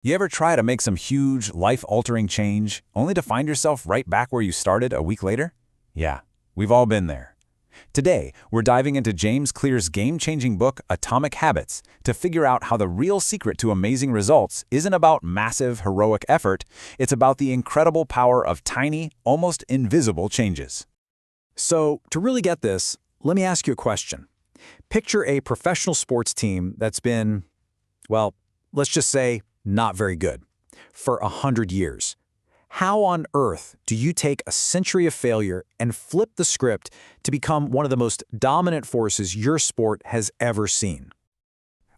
You ever try to make some huge, life-altering change, only to find yourself right back where you started a week later? Yeah, we've all been there. Today, we're diving into James Clear's game-changing book, Atomic Habits, to figure out how the real secret to amazing results isn't about massive, heroic effort, it's about the incredible power of tiny, almost invisible changes. So, to really get this, let me ask you a question. Picture a professional sports team that's been, well, let's just say, not very good, for 100 years. How on earth do you take a century of failure and flip the script to become one of the most dominant forces your sport has ever seen?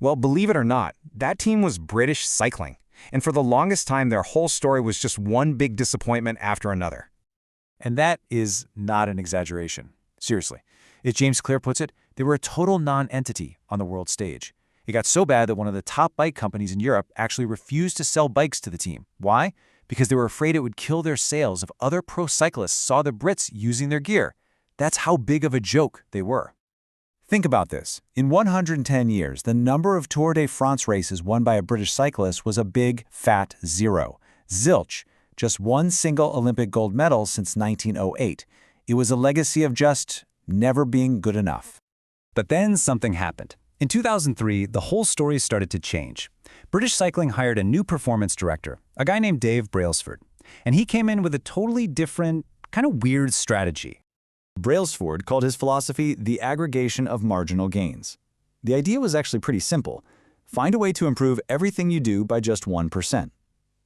Well, believe it or not, that team was British cycling, and for the longest time their whole story was just one big disappointment after another. And that is not an exaggeration. Seriously. As James Clear puts it, they were a total non-entity on the world stage. It got so bad that one of the top bike companies in Europe actually refused to sell bikes to the team. Why? Because they were afraid it would kill their sales if other pro cyclists saw the Brits using their gear. That's how big of a joke they were. Think about this. In 110 years, the number of Tour de France races won by a British cyclist was a big, fat zero. Zilch. Just one single Olympic gold medal since 1908. It was a legacy of just never being good enough. But then something happened. In 2003, the whole story started to change. British Cycling hired a new performance director, a guy named Dave Brailsford, and he came in with a totally different, kind of weird strategy. Brailsford called his philosophy the aggregation of marginal gains. The idea was actually pretty simple. Find a way to improve everything you do by just 1%.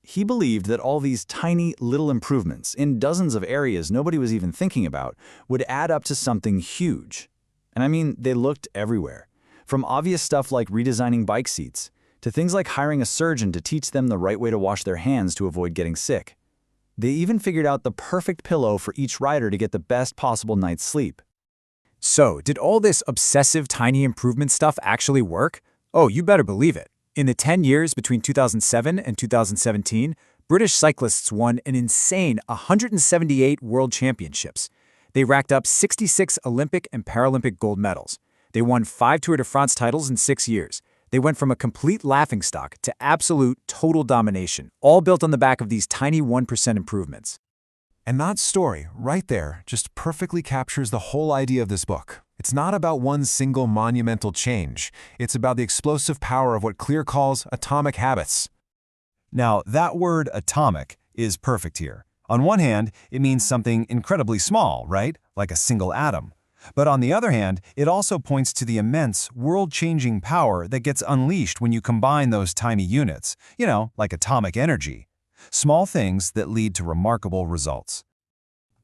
He believed that all these tiny little improvements in dozens of areas nobody was even thinking about would add up to something huge. And I mean, they looked everywhere. From obvious stuff like redesigning bike seats, to things like hiring a surgeon to teach them the right way to wash their hands to avoid getting sick. They even figured out the perfect pillow for each rider to get the best possible night's sleep. So, did all this obsessive tiny improvement stuff actually work? Oh, you better believe it. In the 10 years between 2007 and 2017, British cyclists won an insane 178 world championships. They racked up 66 Olympic and Paralympic gold medals. They won 5 Tour de France titles in 6 years. They went from a complete laughingstock to absolute, total domination, all built on the back of these tiny 1% improvements. And that story, right there, just perfectly captures the whole idea of this book. It's not about one single monumental change. It's about the explosive power of what Clear calls atomic habits. Now, that word atomic is perfect here. On one hand, it means something incredibly small, right? Like a single atom. But on the other hand, it also points to the immense, world-changing power that gets unleashed when you combine those tiny units, like atomic energy. Small things that lead to remarkable results.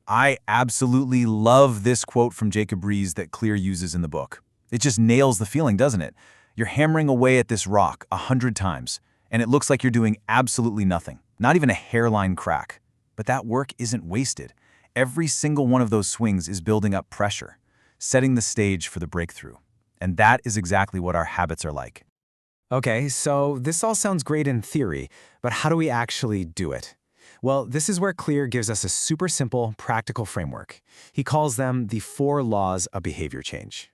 I absolutely love this quote from Jacob Riis that Clear uses in the book. It just nails the feeling, doesn't it? You're hammering away at this rock 100 times, and it looks like you're doing absolutely nothing, not even a hairline crack. But that work isn't wasted. Every single one of those swings is building up pressure, setting the stage for the breakthrough. And that is exactly what our habits are like. Okay, so this all sounds great in theory, but how do we actually do it? Well, this is where Clear gives us a super simple, practical framework. He calls them the 4 laws of behavior change.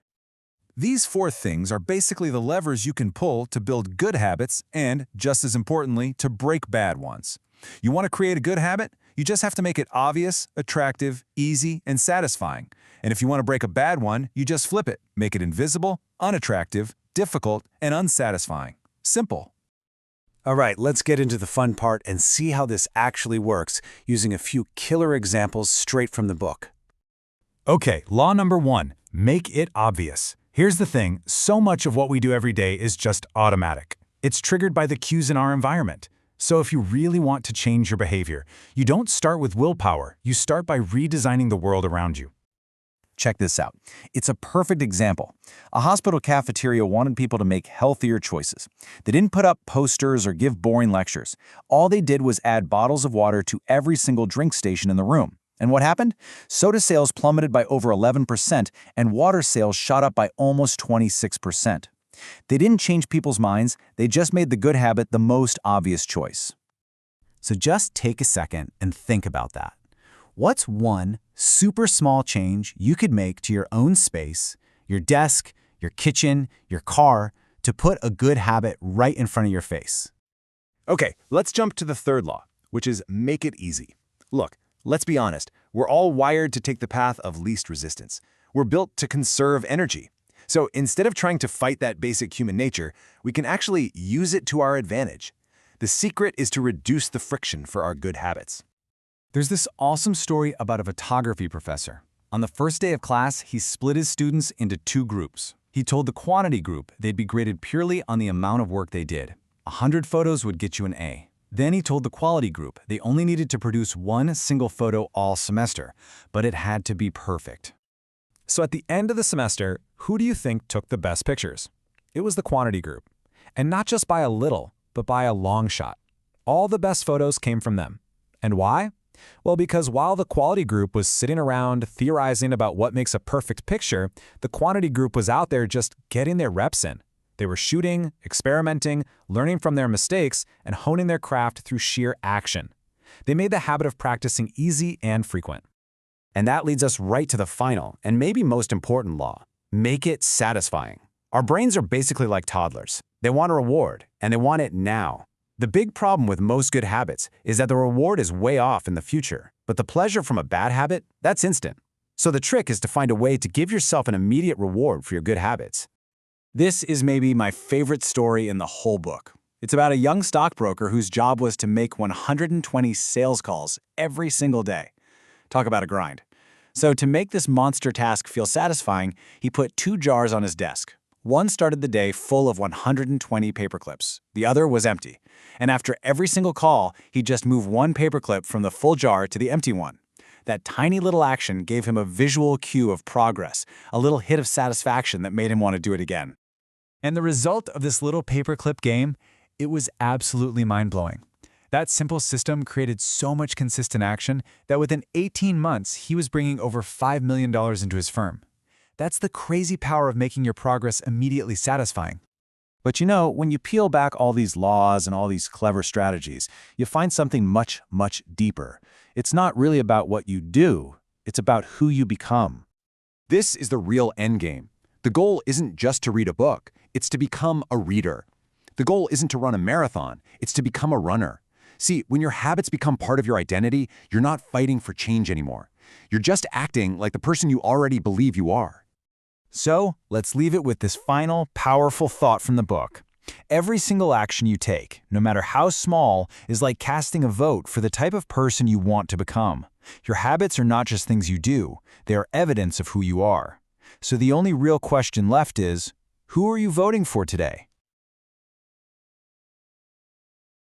These 4 things are basically the levers you can pull to build good habits and, just as importantly, to break bad ones. You want to create a good habit? You just have to make it obvious, attractive, easy, and satisfying. And if you want to break a bad one, you just flip it. Make it invisible, unattractive, difficult, and unsatisfying. Simple. All right, let's get into the fun part and see how this actually works using a few killer examples straight from the book. Okay, law number 1, make it obvious. Here's the thing, so much of what we do every day is just automatic. It's triggered by the cues in our environment. So if you really want to change your behavior, you don't start with willpower, you start by redesigning the world around you. Check this out. It's a perfect example. A hospital cafeteria wanted people to make healthier choices. They didn't put up posters or give boring lectures. All they did was add bottles of water to every single drink station in the room. And what happened? Soda sales plummeted by over 11%, and water sales shot up by almost 26%. They didn't change people's minds, they just made the good habit the most obvious choice. So just take a second and think about that. What's one super small change you could make to your own space, your desk, your kitchen, your car, to put a good habit right in front of your face? Okay, let's jump to the third law, which is make it easy. Look, let's be honest, we're all wired to take the path of least resistance. We're built to conserve energy. So instead of trying to fight that basic human nature, we can actually use it to our advantage. The secret is to reduce the friction for our good habits. There's this awesome story about a photography professor. On the first day of class, he split his students into 2 groups. He told the quantity group they'd be graded purely on the amount of work they did. 100 photos would get you an A. Then he told the quality group they only needed to produce 1 single photo all semester, but it had to be perfect. So at the end of the semester, who do you think took the best pictures? It was the quantity group. And not just by a little, but by a long shot. All the best photos came from them. And why? Well, because while the quality group was sitting around theorizing about what makes a perfect picture, the quantity group was out there just getting their reps in. They were shooting, experimenting, learning from their mistakes, and honing their craft through sheer action. They made the habit of practicing easy and frequent. And that leads us right to the final, and maybe most important law. Make it satisfying. Our brains are basically like toddlers. They want a reward, and they want it now. The big problem with most good habits is that the reward is way off in the future, but the pleasure from a bad habit, that's instant. So the trick is to find a way to give yourself an immediate reward for your good habits. This is maybe my favorite story in the whole book. It's about a young stockbroker whose job was to make 120 sales calls every single day. Talk about a grind. So to make this monster task feel satisfying, he put 2 jars on his desk. One started the day full of 120 paperclips. The other was empty. And after every single call, he'd just move 1 paperclip from the full jar to the empty one. That tiny little action gave him a visual cue of progress, a little hit of satisfaction that made him want to do it again. And the result of this little paperclip game, it was absolutely mind-blowing. That simple system created so much consistent action that within 18 months, he was bringing over $5 million into his firm. That's the crazy power of making your progress immediately satisfying. But you know, when you peel back all these laws and all these clever strategies, you find something much, much deeper. It's not really about what you do, it's about who you become. This is the real endgame. The goal isn't just to read a book, it's to become a reader. The goal isn't to run a marathon, it's to become a runner. See, when your habits become part of your identity, you're not fighting for change anymore. You're just acting like the person you already believe you are. So, let's leave it with this final, powerful thought from the book. Every single action you take, no matter how small, is like casting a vote for the type of person you want to become. Your habits are not just things you do, they are evidence of who you are. So the only real question left is, who are you voting for today?